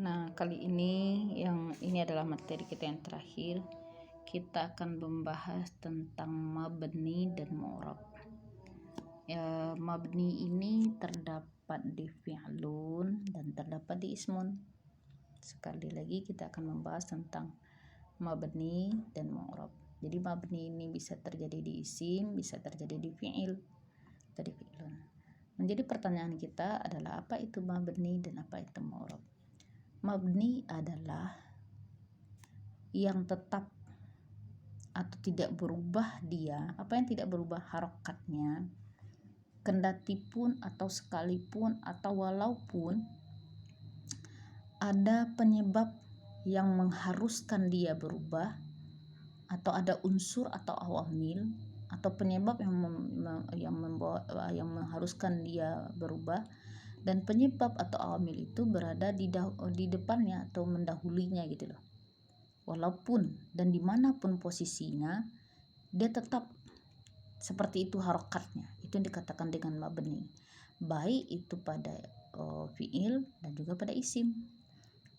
Nah, kali ini adalah materi kita yang terakhir. Kita akan membahas tentang mabni dan mu'rab. Ya, mabni ini terdapat di fi'lun dan terdapat di ismun. Sekali lagi kita akan membahas tentang mabni dan mu'rab. Jadi mabni ini bisa terjadi di isim, bisa terjadi di fi'il atau di fi'lun. Menjadi pertanyaan kita adalah apa itu mabni dan apa itu mu'rab. Mabni adalah yang tetap atau tidak berubah dia, apa yang tidak berubah harokatnya, kendati pun atau sekalipun atau walaupun ada penyebab yang mengharuskan dia berubah, atau ada unsur atau awamil atau penyebab yang mengharuskan dia berubah, dan penyebab atau awamil itu berada di depannya atau mendahulinya gitu loh. Walaupun dan dimanapun posisinya, dia tetap seperti itu harokatnya. Itu yang dikatakan dengan mabni, baik itu pada fi'il dan juga pada isim.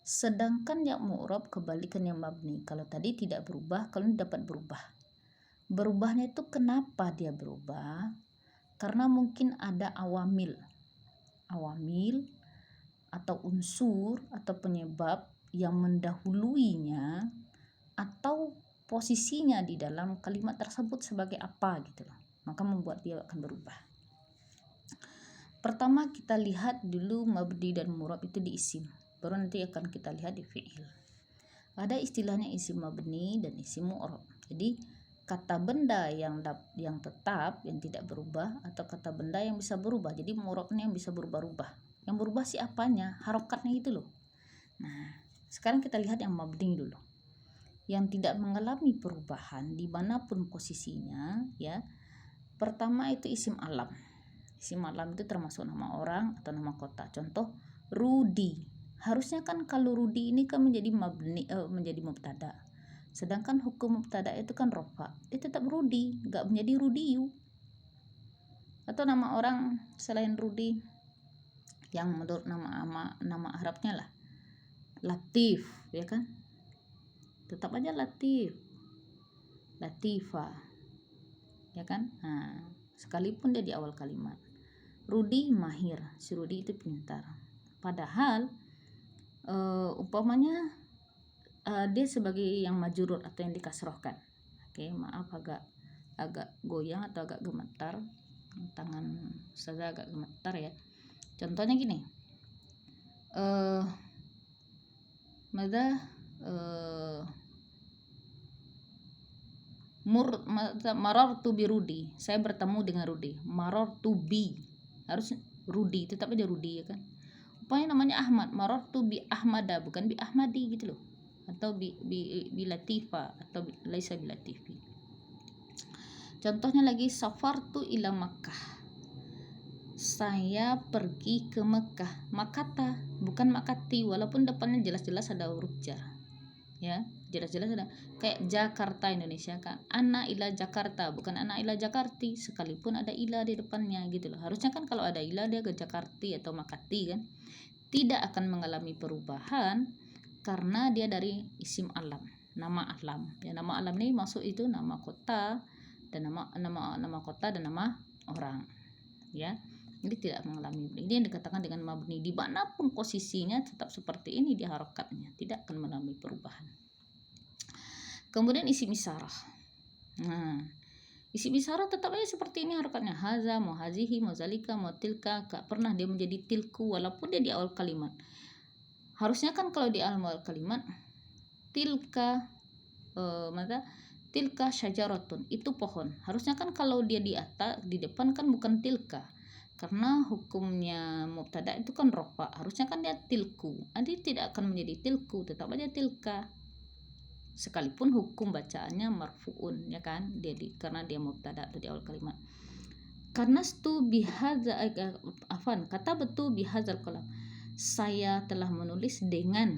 Sedangkan yang mu'rab kebalikan yang mabni. Kalau tadi tidak berubah, kalau ini dapat berubah. Berubahnya itu kenapa dia berubah? Karena mungkin ada awamil atau unsur atau penyebab yang mendahuluinya atau posisinya di dalam kalimat tersebut sebagai apa gitu loh, maka membuat dia akan berubah. Pertama kita lihat dulu mabni dan mu'rab itu di isim, baru nanti akan kita lihat di fi'il. Ada istilahnya isim mabni dan isim mu'rab. Jadi kata benda yang tetap, yang tidak berubah, atau kata benda yang bisa berubah. Jadi mu'rabnya yang bisa berubah-ubah. Yang berubah sih apanya? Harokatnya itu loh. Nah, sekarang kita lihat yang mabni dulu. Yang tidak mengalami perubahan dimanapun posisinya, ya. Pertama itu isim alam. Isim alam itu termasuk nama orang atau nama kota. Contoh Rudi. Harusnya kan kalau Rudi ini kan menjadi mabni, menjadi mubtada. Sedangkan hukum mubtada itu kan rofa. Dia tetap Rudi, nggak menjadi Rudiyu. Atau nama orang selain Rudi yang menurut nama Arabnya lah Latif, ya kan? Tetap aja Latif, Latifa, ya kan? Nah, sekalipun dia di awal kalimat. Rudi mahir, si Rudi itu pintar. Padahal umpamanya dia sebagai yang majrur atau yang dikasrohkan. Oke, maaf agak goyang atau agak gemetar, tangan saya agak gemetar ya. Contohnya gini, marartu bi Rudi, saya bertemu dengan Rudi. Marartu bi, harus Rudi, tetap aja Rudi, ya kan? Pokoknya namanya Ahmad, marartu bi Ahmada, bukan bi Ahmadi gitu loh. Atau bi Latifa atau laisa bi Latifi. Contohnya lagi, safartu ila Makkah, saya pergi ke Mekah. Makata, bukan makati, walaupun depannya jelas-jelas ada huruf jar, ya, jelas-jelas ada. Kayak Jakarta Indonesia kan, ana ila Jakarta, bukan ana ila Jakarti, sekalipun ada ila di depannya gitu loh. Harusnya kan kalau ada ila dia ke Jakarti atau Makati kan, tidak akan mengalami perubahan karena dia dari isim alam, nama alam. Ya, nama alam ini masuk itu nama kota dan nama kota dan nama orang, ya. Jadi tidak mengalami. Ini yang dikatakan dengan mabni, dimanapun posisinya tetap seperti ini di harokatnya, tidak akan mengalami perubahan. Kemudian isim isyarah. Nah, isim isyarah tetap aja seperti ini harokatnya, haza, mau hazihi, mau zalika, mau tilka. Gak pernah dia menjadi tilku walaupun dia di awal kalimat. Harusnya kan kalau di awal kalimat tilka tilka syajaratun, itu pohon. Harusnya kan kalau dia di atas, di depan kan bukan tilka, karena hukumnya mubtada itu kan rofa. Harusnya kan dia tilku. Nanti tidak akan menjadi tilku, tetap aja tilka. Sekalipun hukum bacaannya marfuun, ya kan? Karena dia mubtada atau di awal kalimat. Karena stu bihadza kata betul bihadzal qalam, saya telah menulis dengan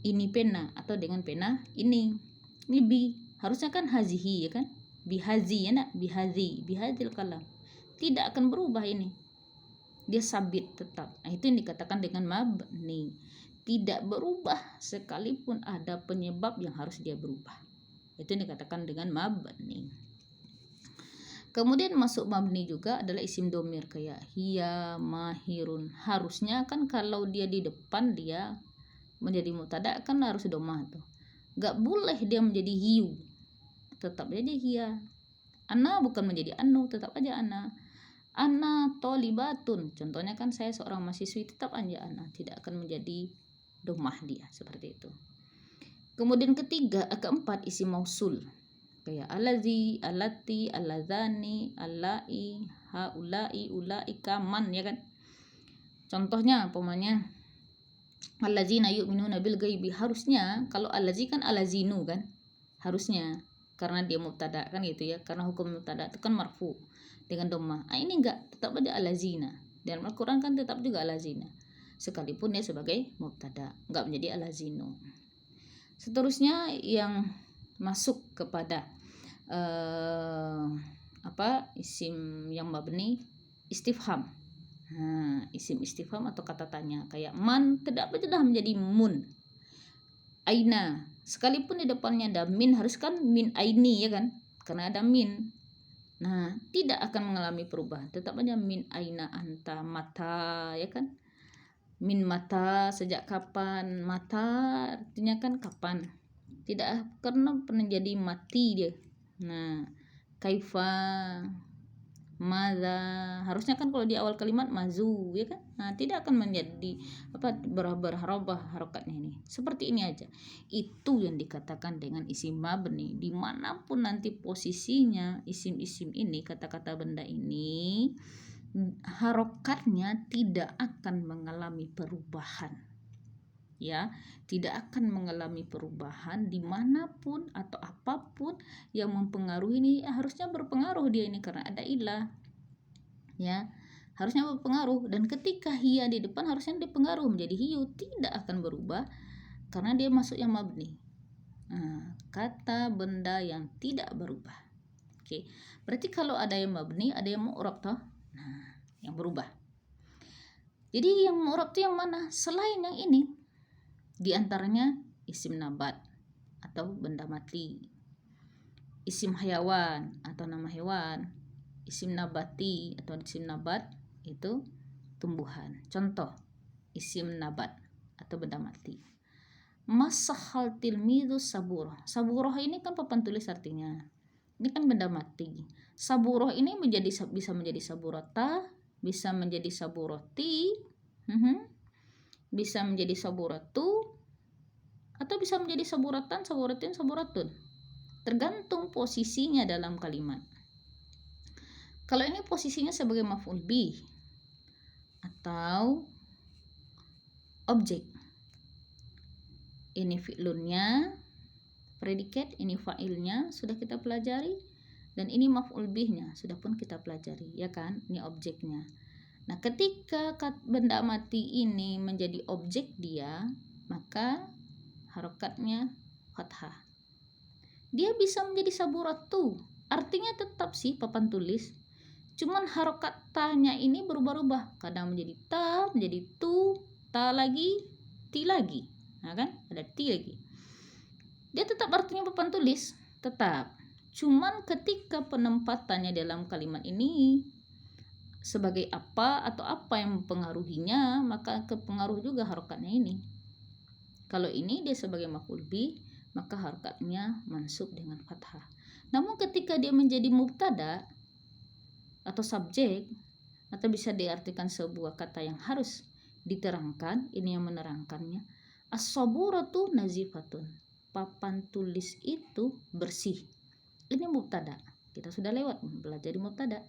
ini pena atau dengan pena ini. Ini bi, harusnya kan hazihi, ya kan? Bihazi, ya nak? Bihadzil qalam. Tidak akan berubah ini. Dia sabit tetap. Nah, itu yang dikatakan dengan mabni. tidak berubah sekalipun ada penyebab yang harus dia berubah. Itu yang dikatakan dengan mabni. Kemudian masuk mabni juga adalah isim domir kayak hiya, mahirun. Harusnya kan kalau dia di depan dia menjadi mubtada kan harus domah tuh. Gak boleh dia menjadi hiu, tetap aja hiya. Ana bukan menjadi anu, tetap aja ana. Ana tolibatun, contohnya kan saya seorang mahasiswi, tetap aja ana, tidak akan menjadi domah dia, seperti itu. Kemudian keempat isim mausul kayak alazi, alati, alazani, alai, haulai, ulaika, man, ya kan. Contohnya umpamanya allazina yu'minuna bil ghaibi, harusnya kalau allazi kan alazinu kan, harusnya karena dia mubtada kan gitu ya, karena hukum mubtada itu kan marfu dengan dhammah. Ini enggak, tetap ada alazina. Dan Al-Qur'an kan tetap juga alazina. Sekalipun dia sebagai mubtada, enggak menjadi alazinu. Seterusnya yang masuk kepada isim yang mabni, istifham. Nah, isim istifham atau kata tanya kayak man tidak menjadi mun. Aina, sekalipun di depannya ada min, harus kan min aini, ya kan, karena ada min. Nah, tidak akan mengalami perubahan, tetap aja min aina anta, mata, ya kan, min mata, sejak kapan, mata artinya kan kapan, tidak karena pernah jadi mati dia. Nah, kaifa, maza, harusnya kan kalau di awal kalimat mazu, ya kan. Nah, tidak akan menjadi berharobah harokatnya ini. Seperti ini aja. Itu yang dikatakan dengan isim mabni. Dimanapun nanti posisinya isim-isim ini, kata-kata benda ini, harokatnya tidak akan mengalami perubahan. Ya, tidak akan mengalami perubahan dimanapun atau apapun yang mempengaruhi ini, harusnya berpengaruh dia ini karena ada ilah, ya, harusnya berpengaruh. Dan ketika hiya di depan harusnya dipengaruh menjadi hiu, tidak akan berubah karena dia masuk yang mabni. Nah, kata benda yang tidak berubah. Oke, berarti kalau ada yang mabni, ada yang mu'rab toh. Nah, yang berubah. Jadi yang mu'rab itu yang mana? Selain yang ini. Di antaranya isim nabat atau benda mati, isim hayawan atau nama hewan, isim nabati atau isim nabat itu tumbuhan. Contoh isim nabat atau benda mati. Masahal tilmidu saburoh. Saburoh ini kan papan tulis artinya. Ini kan benda mati. Saburoh ini bisa menjadi saburota, bisa menjadi saburoti, bisa menjadi saburatu, atau bisa menjadi saburatan, saburatin, saburatun. Tergantung posisinya dalam kalimat. Kalau ini posisinya sebagai maf'ul bih atau objek, ini fi'lunnya, predikat, ini fa'ilnya sudah kita pelajari, dan ini maf'ul bihnya sudah pun kita pelajari, ya kan, ini objeknya. Nah, ketika benda mati ini menjadi objek dia, maka harokatnya fathah. Dia bisa menjadi saburatu, artinya tetap sih papan tulis, cuman harokat ta-nya ini berubah-ubah, kadang menjadi ta, menjadi tu, ta lagi, ti lagi. Nah kan, ada ti lagi. Dia tetap artinya papan tulis, tetap. Cuman ketika penempatannya dalam kalimat ini sebagai apa atau apa yang mempengaruhinya, maka kepengaruh juga harokatnya ini. Kalau ini dia sebagai maf'ul bih, maka harokatnya mansub dengan fathah. Namun ketika dia menjadi mubtada atau subjek, atau bisa diartikan sebuah kata yang harus diterangkan, ini yang menerangkannya. As-saburatu nazifatun. Papan tulis itu bersih. Ini mubtada. Kita sudah lewat belajar di mubtada.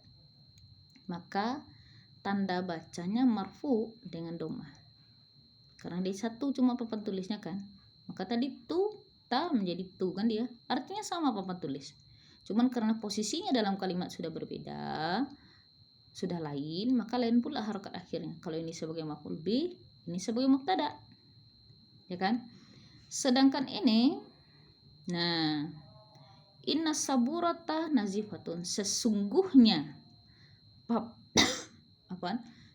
Maka tanda bacanya marfu dengan dhammah. Karena di satu cuma papan tulisnya kan. Maka tadi tu, ta menjadi tu kan dia. Artinya sama papan tulis. Cuman karena posisinya dalam kalimat sudah berbeda, sudah lain, maka lain pula harokat akhirnya. Kalau ini sebagai maf'ul bih, ini sebagai mubtada. Ya kan? Sedangkan ini, nah, inna saburata nazifatun, sesungguhnya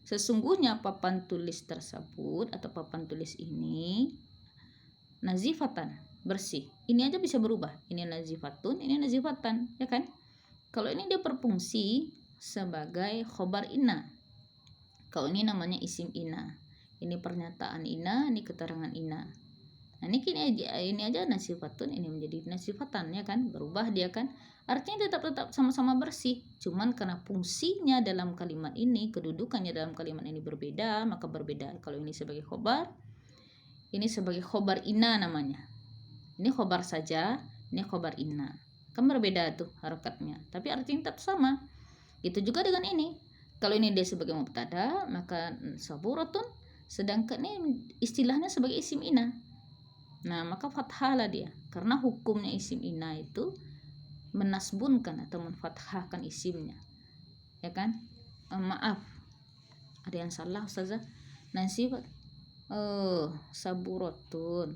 Sesungguhnya papan tulis tersebut atau papan tulis ini nazifatan, bersih. Ini aja bisa berubah. Ini nazifatun, ini nazifatan, ya kan? Kalau ini dia berfungsi sebagai khobar inna. Kalau ini namanya isim inna. Ini pernyataan inna, ini keterangan inna. Nah, ini aja nasifatun, ini menjadi nasifatan, ya kan? Berubah dia kan? Artinya tetap sama-sama bersih. Cuman karena fungsinya dalam kalimat ini, kedudukannya dalam kalimat ini berbeda, maka berbeda. Kalau ini sebagai khobar, ini sebagai khobar inna namanya. Ini khobar saja, ini khobar inna. Kan berbeda tuh harokatnya, tapi artinya tetap sama. Itu juga dengan ini. Kalau ini dia sebagai mubtada, maka saburatun, sedangkan ini istilahnya sebagai isim inna. Nah, maka fathah lah dia. Karena hukumnya isim inna itu menasbunkan atau menfathahkan isimnya. Ya kan? Maaf. Ada yang salah Ustazah. Nasifat saburatun.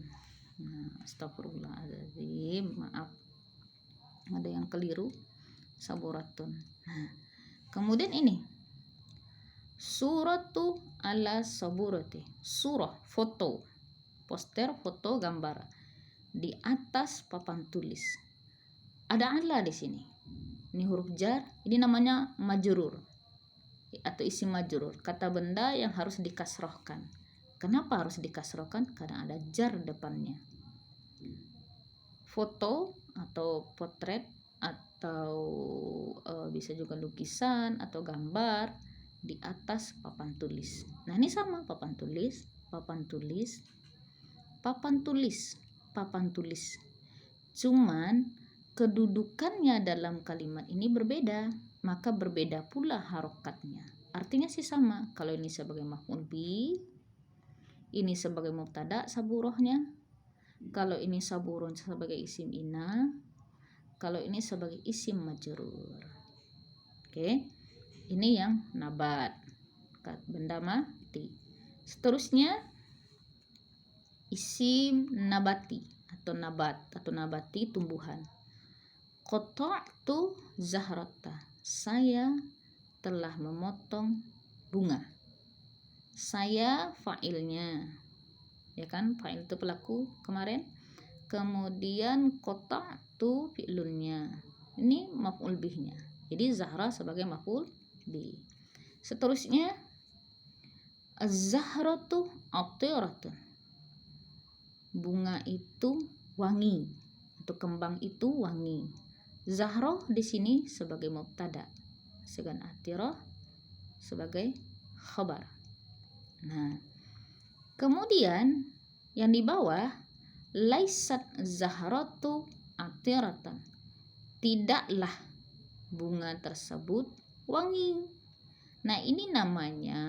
Nah, astagfirullahaladzim. Maaf. Ada yang keliru. Saburatun. Nah, kemudian ini. Suratu ala saburati. Surah, foto. Poster, foto, gambar di atas papan tulis. Ada ala di sini. Ini huruf jar, ini namanya majrur atau isim majrur, kata benda yang harus dikasrohkan. Kenapa harus dikasrohkan? Karena ada jar depannya. Foto atau potret atau bisa juga lukisan atau gambar di atas papan tulis. Nah, ini sama, papan tulis, papan tulis, papan tulis, papan tulis. Cuman kedudukannya dalam kalimat ini berbeda, maka berbeda pula harokatnya. Artinya sih sama. Kalau ini sebagai maf'ul bi, ini sebagai mubtada saburohnya. Kalau ini saburun sebagai isim inna, kalau ini sebagai isim majrur. Oke. Ini yang nabat, benda mati. Seterusnya isim nabati atau nabat atau nabati, tumbuhan. Qata'tu zahrata, saya telah memotong bunga. Saya fa'ilnya, ya kan? Fa'il itu pelaku kemarin. Kemudian qata'tu fi'lunnya, ini maf'ul bihnya. Jadi Zahra sebagai maf'ul bih. Seterusnya az-zahratu atiratun, bunga itu wangi atau kembang itu wangi. Zahroh di sini sebagai mubtada, sedangkan atirah sebagai khabar. Nah, kemudian yang di bawah laisat zahratu atiratan, tidaklah bunga tersebut wangi. Nah, ini namanya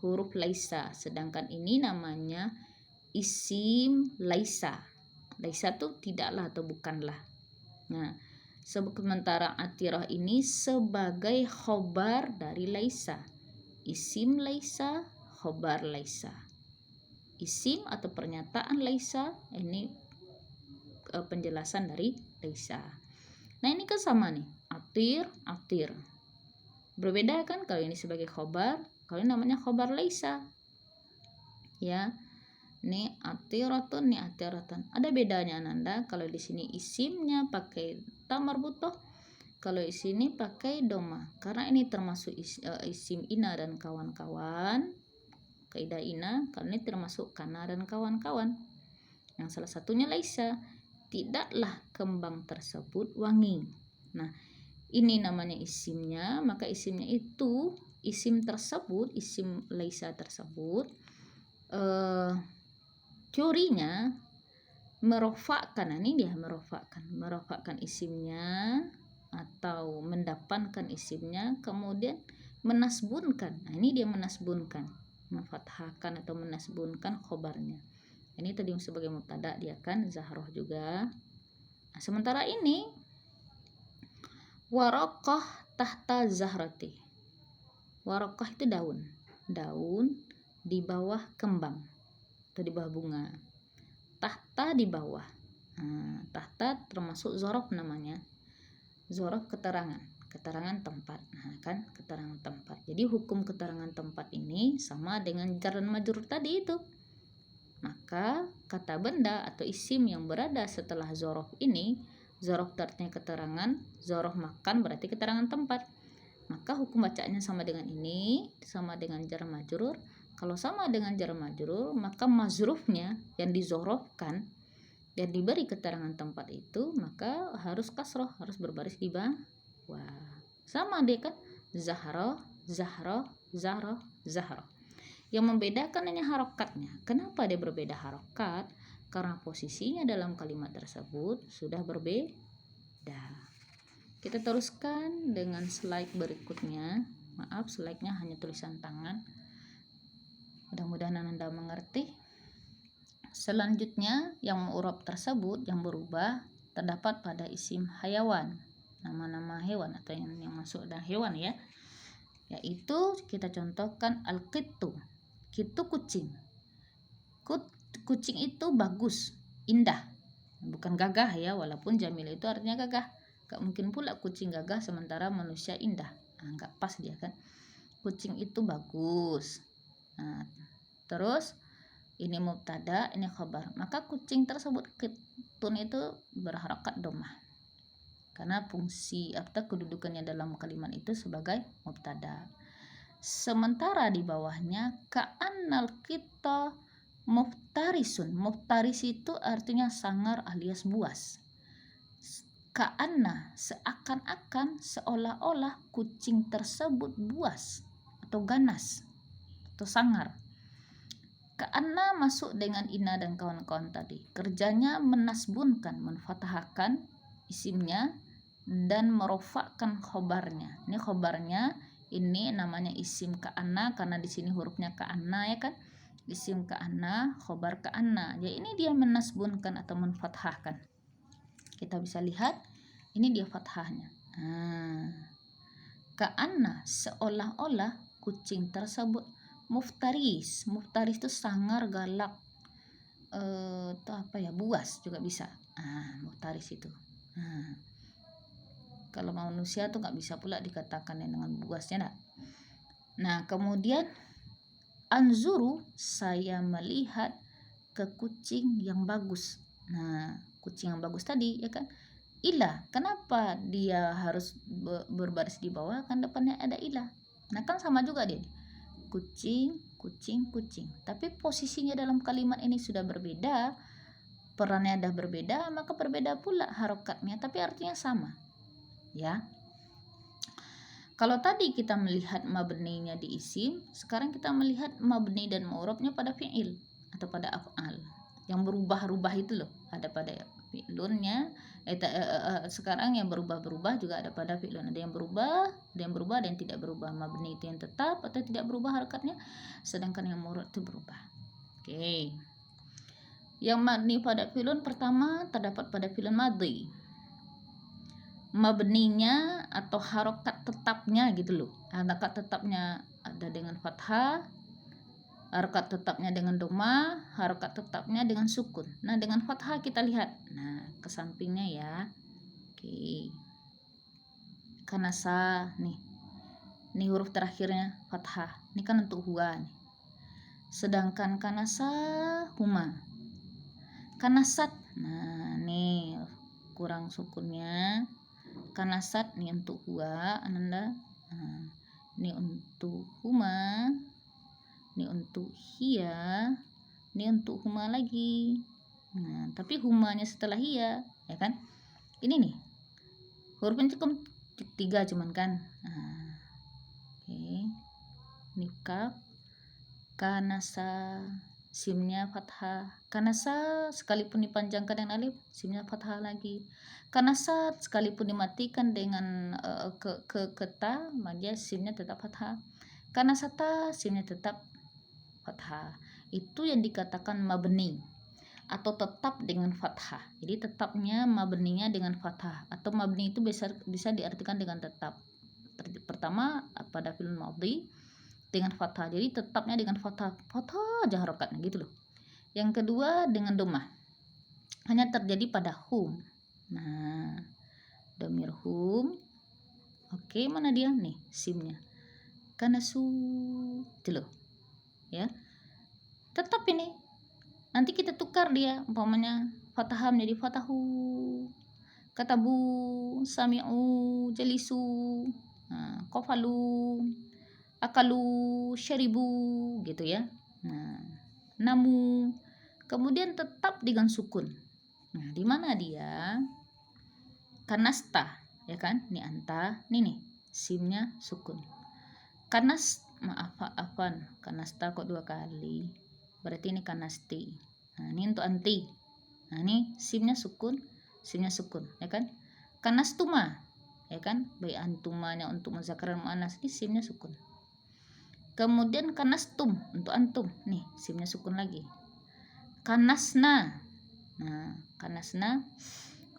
huruf laisa, sedangkan ini namanya isim laisa. Laisa itu tidaklah atau bukanlah. Nah, sementara atirah ini sebagai khobar dari laisa. Isim laisa, khobar laisa. Isim atau pernyataan laisa, ini penjelasan dari laisa. Nah, ini kan sama nih. Atir, atir. Berbeda kan kalau ini sebagai khobar, kalau ini namanya khobar laisa. Ya. Ini atiratun, ini atiratan. Ada bedanya Ananda. Kalau di sini isimnya pakai ta marbutoh, kalau di sini pakai doma. Karena ini termasuk isim ina dan kawan-kawan. Kaidah ina, kalau ini termasuk kana dan kawan-kawan. Yang salah satunya laisa, tidaklah kembang tersebut wangi. Nah, ini namanya isimnya, maka isimnya itu isim tersebut, isim laisa tersebut teorinya merofakkan, ini dia merofakkan isimnya atau mendapankan isimnya, kemudian menasbunkan. Nah, ini dia menasbunkan, memfathahkan atau menasbunkan khobarnya. Ini tadi sebagai mubtada dia kan zahroh juga. Nah, sementara ini waraqah tahta zahrati. Waraqah itu daun, daun di bawah kembang atau di bawah bunga. Tahta di bawah. Nah, tahta termasuk zorof namanya. Zorof keterangan. keterangan tempat. Nah, kan keterangan tempat. Jadi hukum keterangan tempat ini sama dengan jar dan majrur tadi itu. Maka kata benda atau isim yang berada setelah zorof ini, zorof artinya keterangan, zorof makan berarti keterangan tempat. Maka hukum bacaannya sama dengan ini, sama dengan jar majrur. Kalau sama dengan jar majrur, maka mazrufnya yang dizorofkan, yang diberi keterangan tempat itu, maka harus kasroh, harus berbaris di bawah. Sama dia kan, zahra, zahra, zahra, zahra. Yang membedakan hanya harokatnya. Kenapa dia berbeda harokat? Karena posisinya dalam kalimat tersebut sudah berbeda. Kita teruskan dengan slide berikutnya. Maaf, slide-nya hanya tulisan tangan. Mudah-mudahan Anda mengerti. Selanjutnya, yang mu'rab tersebut yang berubah terdapat pada isim hayawan, nama-nama hewan atau yang masuk dalam hewan ya. Yaitu kita contohkan al-qittu. Qittu kucing. Kucing itu bagus, indah. Bukan gagah ya, walaupun jamil itu artinya gagah. Gak mungkin pula kucing gagah sementara manusia indah. Gak pas dia kan. Kucing itu bagus. Nah, terus ini mubtada, ini khabar. Maka kucing tersebut qittun itu berharakat dhammah. Karena fungsi atau kedudukannya dalam kalimat itu sebagai mubtada. Sementara di bawahnya ka'annal qitta muftarisun. Muftaris itu artinya sangar alias buas. Ka'anna seakan-akan, seolah-olah kucing tersebut buas atau ganas atau sangar. Ka'anna masuk dengan ina dan kawan-kawan tadi. Kerjanya menasbunkan, menfathahkan isimnya dan merofakkan khobarnya. Ini khobarnya, ini namanya isim ka'anna karena di sini hurufnya ka'anna ya kan. Isim ka'anna, khobar ka'anna. Jadi ini dia menasbunkan atau menfathahkan. Kita bisa lihat, ini dia fathahnya. Ka'anna seolah-olah kucing tersebut muftaris. Muftaris itu sangar, galak, itu apa ya, buas juga bisa. Muftaris itu. Kalau manusia tuh nggak bisa pula dikatakan dengan buasnya nak. Nah kemudian anzuru, saya melihat ke kucing yang bagus. Nah kucing yang bagus tadi ya kan, ilah, kenapa dia harus berbaris di bawah? Kan depannya ada ilah. Nah kan sama juga dia, kucing, kucing, kucing. Tapi posisinya dalam kalimat ini sudah berbeda, perannya sudah berbeda, maka berbeda pula harokatnya, tapi artinya sama. Ya. Kalau tadi kita melihat mabninya di isim, sekarang kita melihat mabni dan mu'rabnya pada fi'il atau pada af'al. Yang berubah-ubah itu loh, ada pada fi'lunnya. Sekarang yang berubah-berubah juga ada pada fi'lun. Ada yang berubah, ada yang tidak berubah. Mabni itu yang tetap atau tidak berubah harokatnya, sedangkan yang mu'rab itu berubah. Oke. Yang mabni pada fi'lun pertama terdapat pada fi'lun madhi. Mabninya atau harokat tetapnya gitu loh. Harokat tetapnya ada dengan fathah, harokat tetapnya dengan dhammah, harokat tetapnya dengan sukun. Nah dengan fathah kita lihat, nah ke sampingnya ya. Oke. Kanasa nih, ini huruf terakhirnya fathah. Ini kan untuk huwa nih. Sedangkan kanasa huma, kanasat, nah nih kurang sukunnya. Kanasat nih untuk huwa ananda, ini untuk huma, ini untuk hiya, ini untuk huma lagi. Nah tapi humanya setelah hiya ya kan, ini nih hurufnya cukup 3 cuman kan. Oke. Ini kaf, kanasa, simnya fathah. Kanasa sekalipun dipanjangkan dengan alif, simnya fathah lagi. Kanasa sekalipun dimatikan dengan keta, maka simnya tetap fathah. Kanasata simnya tetap fathah. Itu yang dikatakan mabni atau tetap dengan fathah. Jadi tetapnya mabninya dengan fathah, atau mabni itu bisa diartikan dengan tetap. Pertama pada fi'il madhi dengan fathah, jadi tetapnya dengan fathah aja harokatnya gitu loh. Yang kedua dengan dhammah, hanya terjadi pada hum. Nah dhamir hum Oke, mana dia nih simnya? Kanasu, itu loh ya. Tetap ini nanti kita tukar dia, umpamanya fathah menjadi fatahu, katabu, sami'u, jalisu, qafalu, akalu, syaribu gitu ya. Nah, namu kemudian tetap dengan sukun. Nah, di mana dia? Kanasta, ya kan? Ini anta, nih simnya sukun. Maafan, kanasta kok 2 kali. Berarti ini kanasti. Nah, ini untuk anti. Nah, ini simnya sukun, ya kan? Kanastuma, ya kan? Baik antumanya untuk muzakkar muannas, ini simnya sukun. Kemudian kanastum untuk antum, nih simnya sukun lagi. Kanasna. Nah, kanasna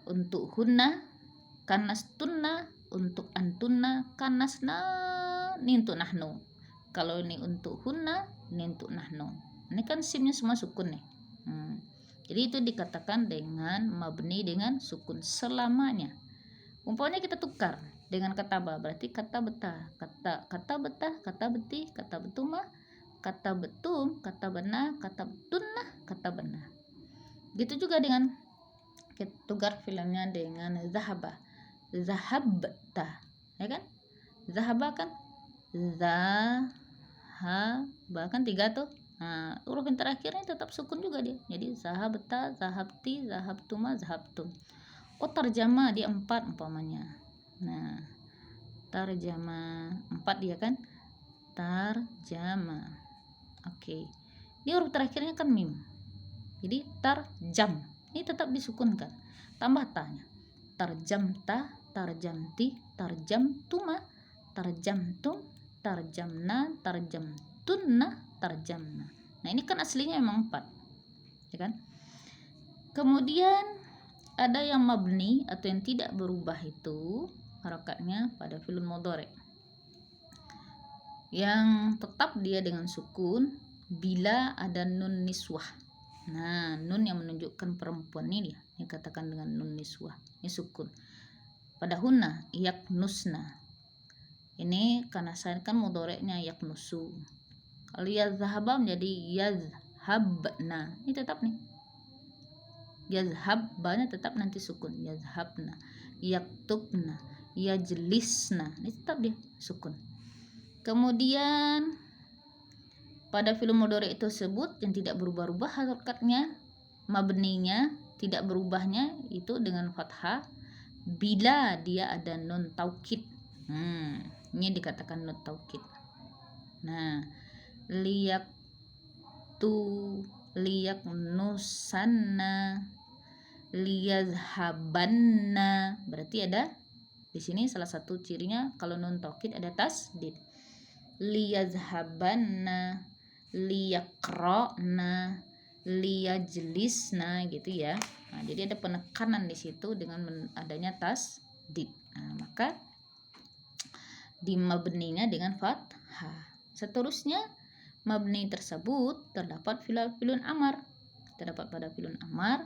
untuk hunna, kanastunna untuk antunna, kanasna ini untuk nahnu. Kalau ini untuk hunna, ini untuk nahnu. Ini kan simnya semua sukun nih. Jadi itu dikatakan dengan mabni dengan sukun selamanya. Umpamanya kita tukar dengan kata ba, berarti kata betah, kata betah, kata betih, kata betuma, kata betum, kata bena, kata betunna, kata bena. Gitu juga dengan kita tukar filmnya dengan zahaba, zahabta, ya kan? Zahaba kan, zahaba kan 3 tuh. Nah, huruf yang terakhirnya tetap sukun juga dia. Jadi zahabta, zahabti, zahabtuma, zahabtum. Oh, tarjama dia 4 umpamanya. Nah, tarjama 4 dia kan, tarjama. Oke. Ini huruf terakhirnya kan mim. Jadi tarjam. Ini tetap disukunkan. Tambah tanya. Tarjamta, tarjamti, tarjamtuma, tarjamtum, tarjamna, tarjamtunna, tarjamna. Nah, ini kan aslinya emang 4. Ya kan? Kemudian ada yang mabni atau yang tidak berubah itu harakatnya pada fi'il mudhari. Yang tetap dia dengan sukun bila ada nun niswah. Nah, nun yang menunjukkan perempuan ini yang katakan dengan nun niswah. Ini sukun. Pada hunna yaknusna. Ini karena saya kan mudhari'nya yaknusu. Kalau yazhaba menjadi yazhabna. Ini tetap nih. Yazhabbanya tetap nanti sukun. Yazhabna, yaktubna, yajlisna. Ini tetap dia sukun. Kemudian pada fi'il mudhari tersebut yang tidak berubah-ubah harakatnya, mabninya tidak berubahnya itu dengan fathah bila dia ada nun taukid. Ini dikatakan nun taukid. Nah, liyak nusanna, liyazhabanna. Berarti ada di sini salah satu cirinya kalau nun taukid ada tasdid. Liyazhabanna, liyaqra'na, liyajlisna gitu ya. Nah, jadi ada penekanan di situ dengan adanya tasdid. Nah, maka di mabninya dengan fathah. Seterusnya mabni tersebut terdapat filun amar. Terdapat pada filun amar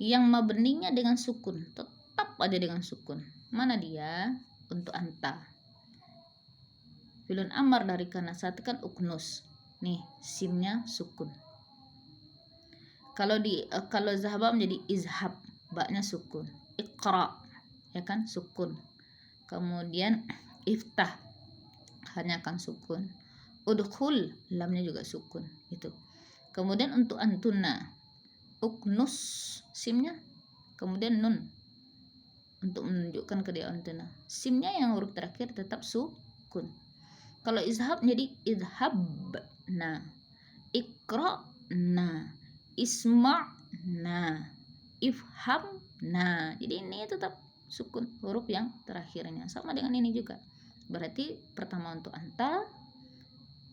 yang mabninya dengan sukun. Tetap ada dengan sukun. Mana dia? Untuk anta. Filun amar dari kanasat kan uknus. Nih, simnya sukun. Kalau zahaba menjadi izhab, ba-nya sukun. Iqra, ya kan, sukun. Kemudian iftah hanya akan sukun. Udkhul, lamnya juga sukun, itu. Kemudian untuk antuna, uknus simnya, kemudian nun untuk menunjukkan ke dia antuna. Simnya yang huruf terakhir tetap sukun. Kalau izhab jadi izhabna, iqra'na, isma'na, ifhamna. Jadi ini tetap sukun huruf yang terakhirnya. Sama dengan ini juga. Berarti pertama untuk anta,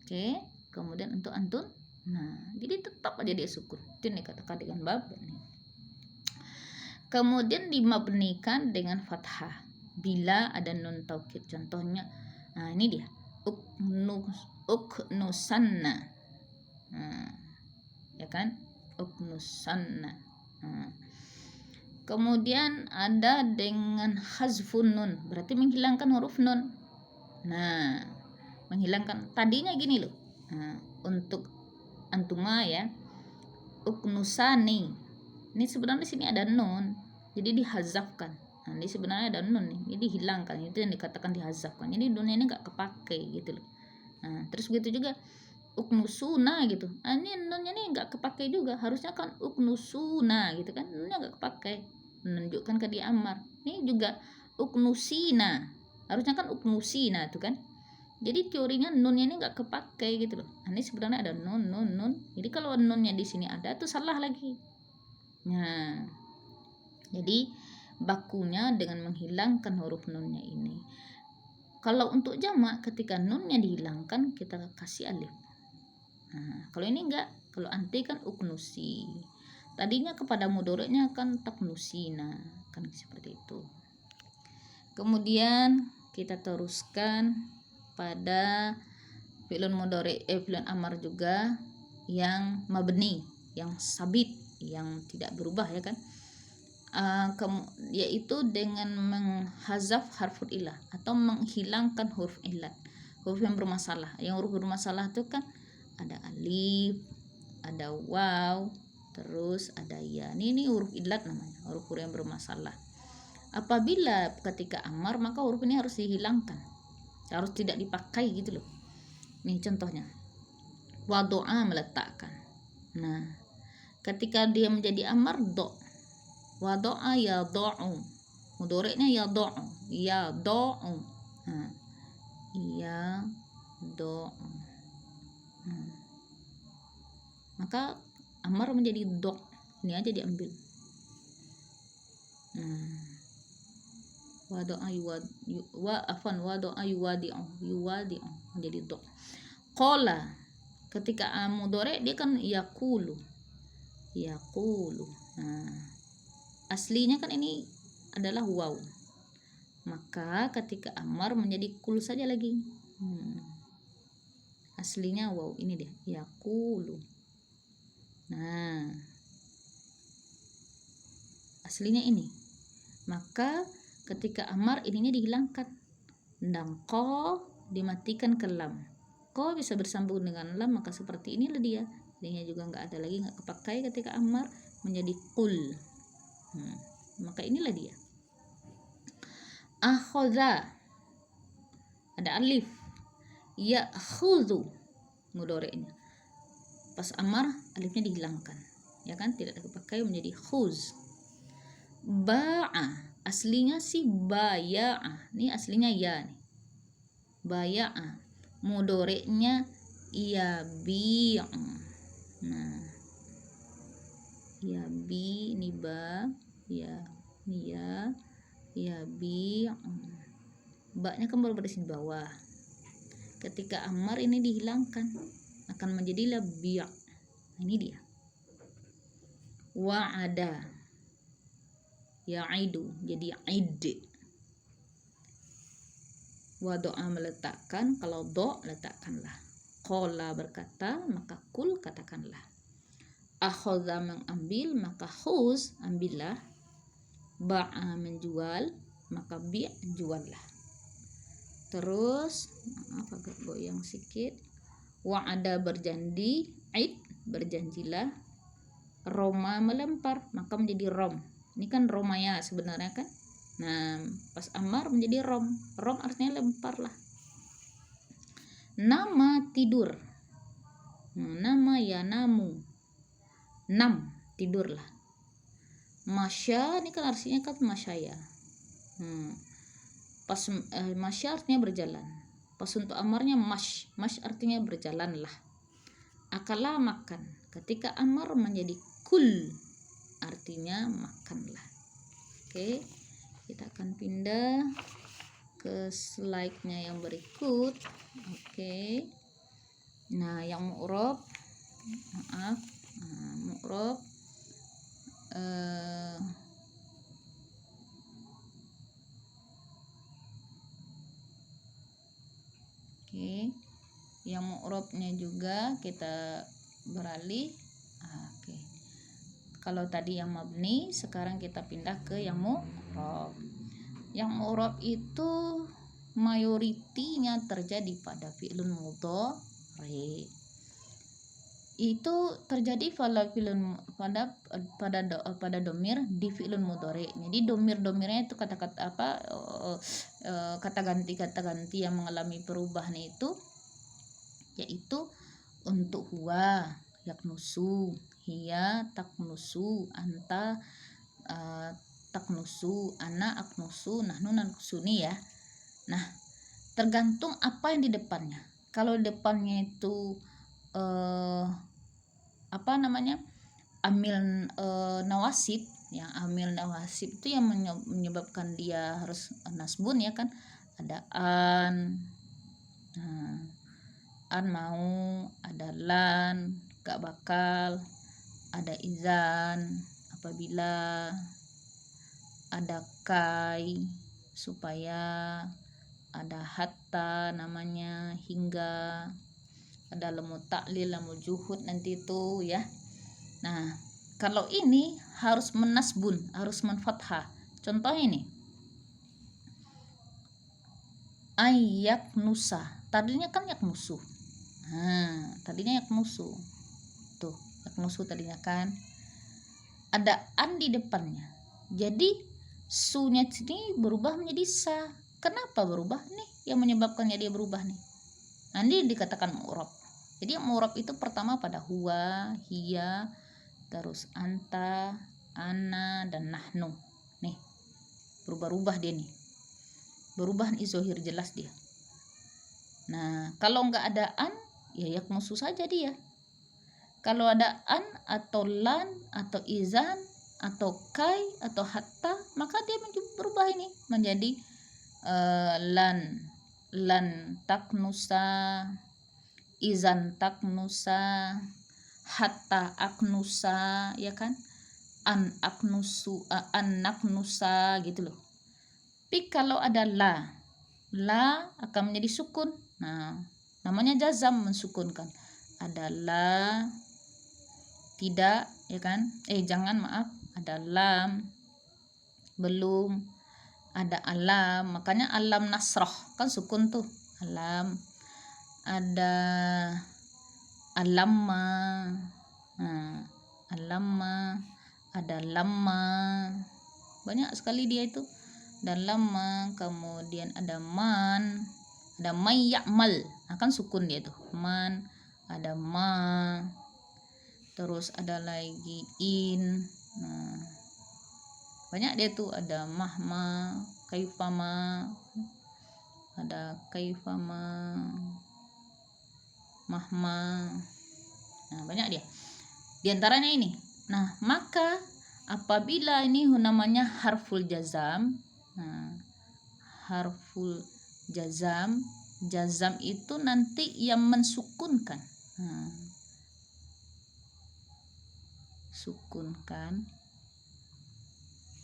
oke, kemudian untuk antun. Nah, jadi tetap aja dia sukun. Itu yang dikatakan dengan bab. Kemudian dimabnikan dengan fathah bila ada nun taukid. Contohnya, nah ini dia. Uknusanna. Nah, ya kan? Uknusanna. Nah. Kemudian ada dengan hazfun nun, berarti menghilangkan huruf nun. Nah, menghilangkan tadinya gini loh. Nah, untuk antuma ya, uknusani. Ini sebenarnya sini ada nun, jadi dihazafkan. Nah, ini sebenarnya ada nun nih, jadi dihilangkan. Itu yang dikatakan dihazafkan. Jadi nunnya ini nggak kepake gitu loh. Nah, terus begitu juga uknusuna gitu. Nah, ini nunnya ini nggak kepake juga. Harusnya kan uknusuna gitu kan, nunnya nggak kepake, menunjukkan ke dia amar. Ini juga uknusina, harusnya kan uknusina itu kan. Jadi teorinya nunnya ini nggak kepake gitu loh. Nah, ini sebenarnya ada nun. Jadi kalau nunnya di sini ada tuh salah lagi. Nah, jadi bakunya dengan menghilangkan huruf nunnya ini. Kalau untuk jamak ketika nunnya dihilangkan kita kasih alif. Nah, kalau ini enggak, kalau anti kan uknusi. Tadinya kepada mudhoreknya kan taknusina, kan seperti itu. Kemudian kita teruskan pada fi'lun mudhari, fi'lun amar juga yang mabni, yang sabit, yang tidak berubah ya kan. Yaitu dengan menghazaf harful ilah atau menghilangkan huruf ilat, huruf yang bermasalah. Yang huruf bermasalah itu kan ada alif, ada waw, terus ada ya. Ini huruf ilat namanya, huruf-huruf yang bermasalah. Apabila ketika amar maka huruf ini harus dihilangkan, harus tidak dipakai gitu loh. Nih contohnya, wadoa meletakkan. Nah, ketika dia menjadi amar do, wadoa ya do'u, mudhoreknya ya do'u, ya do'u. Nah, ya do'u. Maka amar menjadi do, ini aja diambil. Wadoa yuwadi'u menjadi do. Qala ketika mudhari dia kan yaqulu. Nah, aslinya kan ini adalah waw. Maka ketika amar menjadi kul saja lagi. Aslinya waw, ini dia yaqulu. Nah, aslinya ini. Maka ketika amar ininya dihilangkan dan ko dimatikan ke lam. Ko bisa bersambung dengan lam, maka seperti inilah dia. Ininya juga nggak ada lagi, nggak kepakai ketika amar menjadi kul. Maka inilah dia. Akhoda ada alif, ya khudu mudhoreknya. Pas amar alifnya dihilangkan, ya kan, tidak dipakai menjadi khuz. Ba'a aslinya sih baya'a, ini aslinya ya nih. Baya'a mudhoreknya ya bi'. Nah, ya bi ini ba, ya ini ya bi. Baknya kan baru di bawah. Ketika amar ini dihilangkan akan menjadi labi'. Ini dia. Wa'ada ya'idu jadi id. Wado'a meletakkan, kalau do letakkanlah. Qala berkata, maka kul katakanlah. Akhodha mengambil, maka khuz ambillah. Ba'a menjual, maka bi' juallah. Terus agak goyang sedikit. Wa'ada berjanji, id berjanjilah. Roma melempar, maka menjadi rom. Ini kan romaya sebenarnya kan. Nah, pas amar menjadi rom. Rom artinya lempar lah. Nama tidur. Nama ya namu. Nam tidurlah. Masya ini kan artinya kan masyaya. Pas masya artinya berjalan. Pas untuk amarnya mash artinya berjalanlah. Akala makan. Ketika amar menjadi kul artinya makanlah. Oke, kita akan pindah ke slide-nya yang berikut. Oke. Nah, yang mu'rab, mu'rab oke. Yang mu'rabnya juga kita beralih. Oke. Kalau tadi yang mabni, sekarang kita pindah ke yang mu'rab. Yang mu'rab itu mayoritinya terjadi pada fi'lun mudhari. Itu terjadi pada domir di fi'lun mudhari. Jadi domir-domirnya itu kata-kata kata ganti yang mengalami perubahan itu, yaitu untuk huwa yaknusu, hiya taknusu, anta taknusu, ana aknusu, nahnu naknusuni ya. Nah, tergantung apa yang di depannya. Kalau depannya itu amil nawasib, yang amil nawasib itu yang menyebabkan dia harus nasbun ya kan. Ada an mau, ada lan gak bakal, ada izan apabila, ada kai supaya, ada hatta namanya hingga, ada lemut taklil, lemut juhud nanti itu ya. Nah, kalau ini harus menasbun, harus menfathah. Contoh ini, ayak nusa, tadinya kan yak nusu. Nah, tadinya yak nusu. Tuh, yak nusu tadinya kan. Ada an di depannya. Jadi sunya sini berubah menjadi sa. Kenapa berubah nih? Yang menyebabkannya dia berubah nih. Nanti dikatakan mu'rab. Jadi mu'rab itu pertama pada huwa, hiya, terus anta, ana, dan nahnu. Nih, berubah-ubah dia nih. Berubah izohir jelas dia. Nah, kalau nggak ada an, ya yaknusu saja dia. Kalau ada an atau lan atau izan atau kai atau hatta, maka dia berubah ini menjadi lan taknusa, izan taknusa, hatta aknusa, ya kan, an aknusu, an naknusa gitu loh. Tapi kalau ada la akan menjadi sukun. Nah, namanya jazam, mensukunkan. Ada la, tidak, ya kan, ada lam, belum, ada alam, makanya alam nasroh kan sukun tuh, alam. Ada alamma, alamma, ada lamma, banyak sekali dia itu. Dan lamma, kemudian ada man, ada may ya'mal, akan sukun dia tuh, man, ada ma, terus ada lagi in. Nah, banyak dia tuh, ada mahma, kaifama, ada kaifama, mahma. Nah, banyak dia. Di antaranya ini. Nah, maka apabila ini namanya harful jazam. Nah, harful jazam, jazam itu nanti yang mensukunkan. Nah, sukunkan.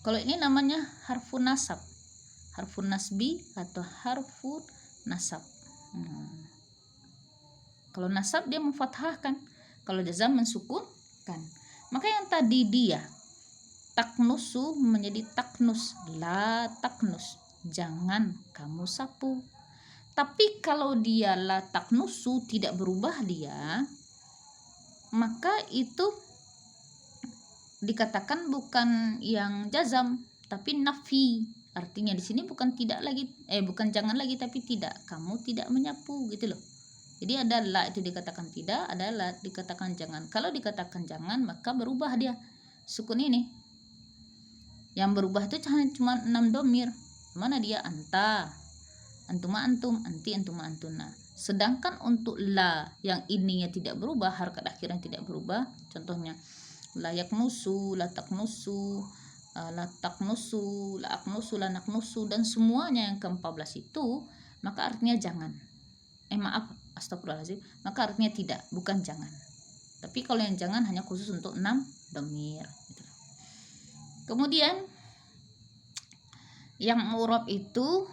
Kalau ini namanya harfun nasab, harfun nasbi atau harfun nasab. Kalau nasab dia memfathahkan, kalau jazam mensukunkan. Maka yang tadi dia taknusu menjadi taknus, la taknus, jangan kamu sapu. Tapi kalau dia la taknusu, tidak berubah dia, maka itu dikatakan bukan yang jazam tapi nafi. Artinya di sini bukan tidak lagi, bukan jangan lagi, tapi tidak, kamu tidak menyapu gitu loh. Jadi ada la itu dikatakan tidak, ada la dikatakan jangan. Kalau dikatakan jangan, maka berubah dia sukun ini. Yang berubah itu cuma 6 domir. Mana dia? Anta, antuma antum, anti antuma antuna. Sedangkan untuk la yang ininya tidak berubah, harakat akhirnya tidak berubah. Contohnya la yaknusu, la taknusu, la taknusu, la aknusu, la naknusu, dan semuanya yang ke-14 itu, maka artinya jangan. Astagfirullahaladzim. Maka artinya tidak, bukan jangan. Tapi kalau yang jangan hanya khusus untuk 6 domir. Kemudian yang mu'rab itu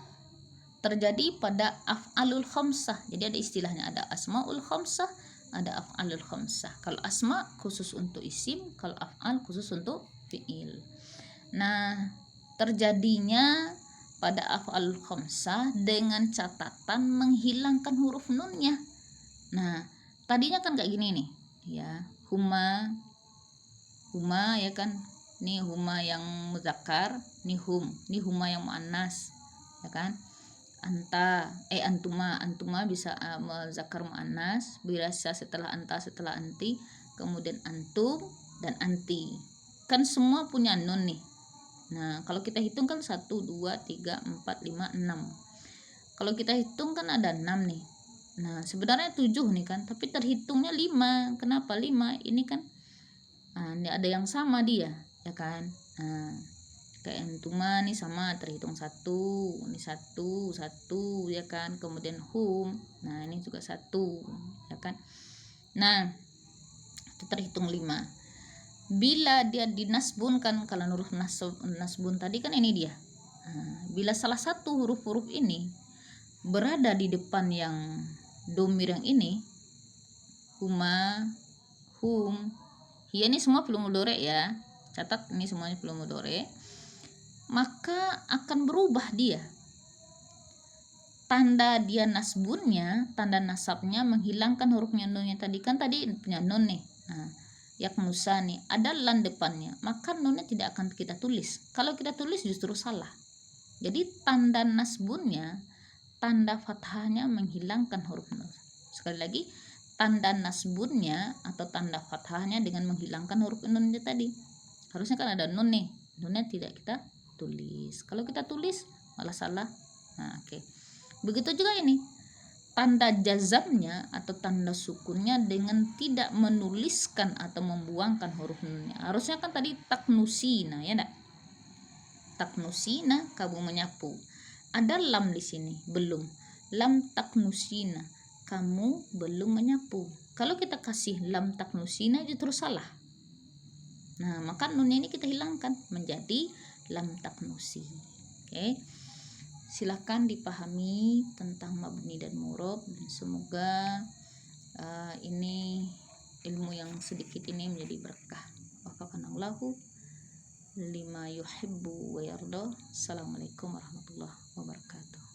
terjadi pada af'alul khamsah. Jadi ada istilahnya, ada asmaul khamsah, ada af'alul khamsah. Kalau asma khusus untuk isim, kalau af'al khusus untuk fi'il. Nah, terjadinya pada af'alul khamsah dengan catatan menghilangkan huruf nunnya. Nah, tadinya kan kayak gini nih, ya. Huma ya kan. Ini huma yang muzakkar, ini huma yang muannas, ya kan. Antuma bisa muzakkar muannas, bisa setelah anta, setelah anti, kemudian antum dan anti. Kan semua punya nun nih. Nah, kalau kita hitung kan 1 2 3 4 5 6. Kalau kita hitung kan ada 6 nih. Nah, sebenarnya 7 nih kan, tapi terhitungnya 5. Kenapa 5? Ini kan ini ada yang sama dia, ya kan. Nah, kayak antuma nih sama terhitung 1, ini 1 ya kan. Kemudian hum, nah ini juga 1, ya kan. Nah, itu terhitung 5. Bila dia dinasbunkan, kalau huruf nasbun tadi kan ini dia. Nah, bila salah satu huruf-huruf ini berada di depan yang domir yang ini, huma, hum, hiya, ini semua fi'il mudhari ya. Catat, ini semuanya fi'il mudhari. Maka akan berubah dia. Tanda dia nasbunnya, tanda nasabnya menghilangkan hurufnya nunnya tadi. Kan tadi punya nun nih. Nah, yaknusa nih, ada lan depannya. Maka nunnya tidak akan kita tulis. Kalau kita tulis justru salah. Jadi tanda nasbunnya, tanda fathahnya menghilangkan huruf nun. Sekali lagi, tanda nasbunnya atau tanda fathahnya dengan menghilangkan huruf nunnya tadi. Harusnya kan ada nun nih, nunnya tidak kita tulis. Kalau kita tulis malah salah. Nah, oke. Begitu juga ini, tanda jazamnya atau tanda sukunnya dengan tidak menuliskan atau membuangkan huruf nunnya. Harusnya kan tadi taknusina, ya enggak? Taknusina, kamu menyapu. Ada lam di sini, belum. Lam taknusina, kamu belum menyapu. Kalau kita kasih lam taknusina justru salah. Nah, maka nunnya ini kita hilangkan menjadi lam taknusi. Oke. Silahkan dipahami tentang mabni dan murob. Semoga ini ilmu yang sedikit ini menjadi berkah. Wafaqanallahu lima yuhibbu wa yarda. Assalamualaikum warahmatullahi wabarakatuh.